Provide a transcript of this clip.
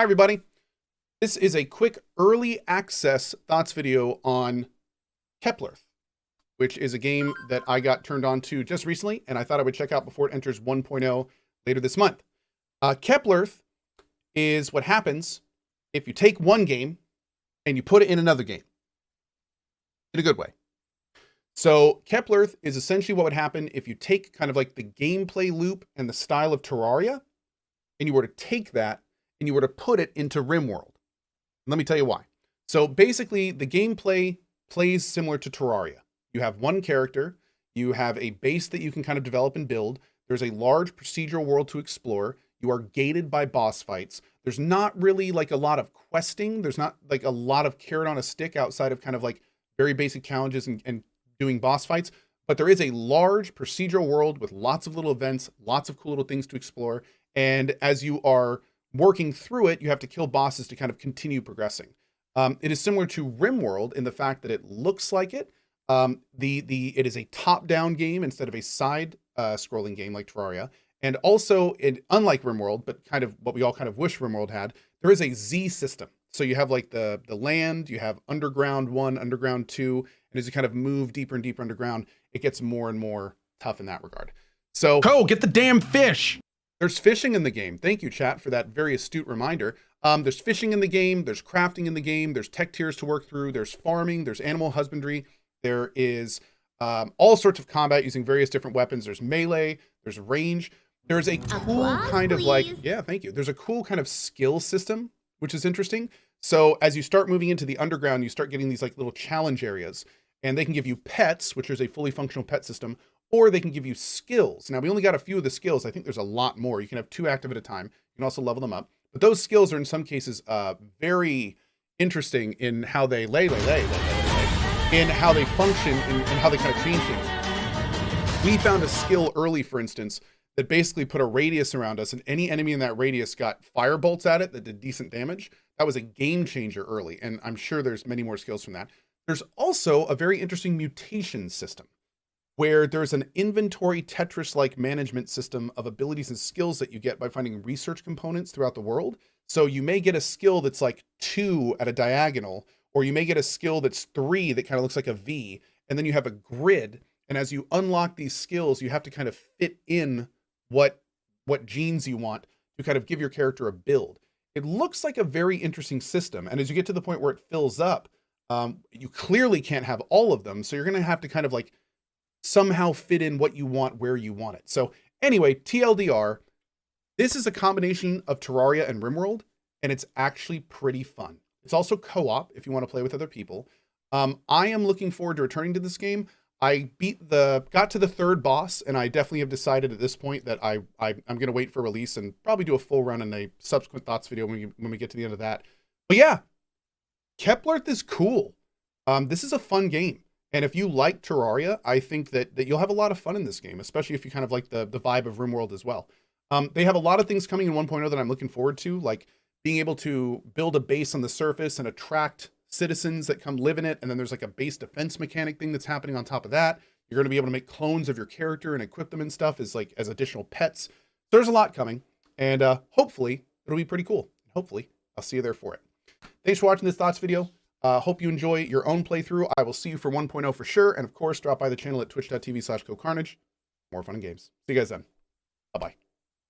Hi, everybody. This is a quick early access thoughts video on Keplerth, which is a game that I got turned on to just recently, and I thought I would check out before it enters 1.0 later this month. Keplerth is what happens if you take one game and you put it in another game in a good way. So Keplerth is essentially what would happen if you take kind of like the gameplay loop and the style of Terraria, and you were to take that and you were to put it into RimWorld. Let me tell you why. So basically, the gameplay plays similar to Terraria. You have one character, you have a base that you can kind of develop and build. There's a large procedural world to explore. You are gated by boss fights. There's not really like a lot of questing. There's not like a lot of carrot on a stick outside of kind of like very basic challenges and doing boss fights. But there is a large procedural world with lots of little events, lots of cool little things to explore. And as you are working through it, you have to kill bosses to kind of continue progressing. It is similar to RimWorld in the fact that it looks like it. It is a top-down game instead of a side scrolling game like Terraria. And also, unlike RimWorld, but kind of what we all kind of wish RimWorld had, there is a Z system. So you have like the land, you have Underground 1, Underground 2, and as you kind of move deeper and deeper underground, it gets more and more tough in that regard. So Cohh, get the damn fish. There's fishing in the game. Thank you, chat, for that very astute reminder. There's fishing in the game. There's crafting in the game. There's tech tiers to work through. There's farming. There's animal husbandry. There is all sorts of combat using various different weapons. There's melee. There's range. There's a cool kind of like, yeah, thank you. There's a cool kind of skill system, which is interesting. So as you start moving into the underground, you start getting these like little challenge areas, and they can give you pets, which is a fully functional pet system, or they can give you skills. Now, we only got a few of the skills. I think there's a lot more. You can have 2 active at a time. You can also level them up. But those skills are in some cases very interesting in how they in how they function and how they kind of change things. We found a skill early, for instance, that basically put a radius around us, and any enemy in that radius got fire bolts at it that did decent damage. That was a game changer early, and I'm sure there's many more skills from that. There's also a very interesting mutation system, where there's an inventory Tetris-like management system of abilities and skills that you get by finding research components throughout the world. So you may get a skill that's like 2 at a diagonal, or you may get a skill that's 3 that kind of looks like a V, and then you have a grid. And as you unlock these skills, you have to kind of fit in what genes you want to kind of give your character a build. It looks like a very interesting system. And as you get to the point where it fills up, you clearly can't have all of them. So you're going to have to kind of like somehow fit in what you want where you want it. So anyway, TLDR, this is a combination of Terraria and RimWorld, and it's actually pretty fun. It's also co-op if you want to play with other people. I am looking forward to returning to this game. I got to the 3rd boss, and I definitely have decided at this point that I'm going to wait for release and probably do a full run in a subsequent thoughts video when we get to the end of that. But yeah, Keplerth is cool. This is a fun game. And if you like Terraria, I think that you'll have a lot of fun in this game, especially if you kind of like the vibe of RimWorld as well. They have a lot of things coming in 1.0 that I'm looking forward to, like being able to build a base on the surface and attract citizens that come live in it. And then there's like a base defense mechanic thing that's happening on top of that. You're going to be able to make clones of your character and equip them and stuff as additional pets. There's a lot coming, and hopefully it'll be pretty cool. Hopefully I'll see you there for it. Thanks for watching this thoughts video. Hope you enjoy your own playthrough. I will see you for 1.0 for sure. And of course, drop by the channel at twitch.tv/CohhCarnage. More fun and games. See you guys then. Bye-bye.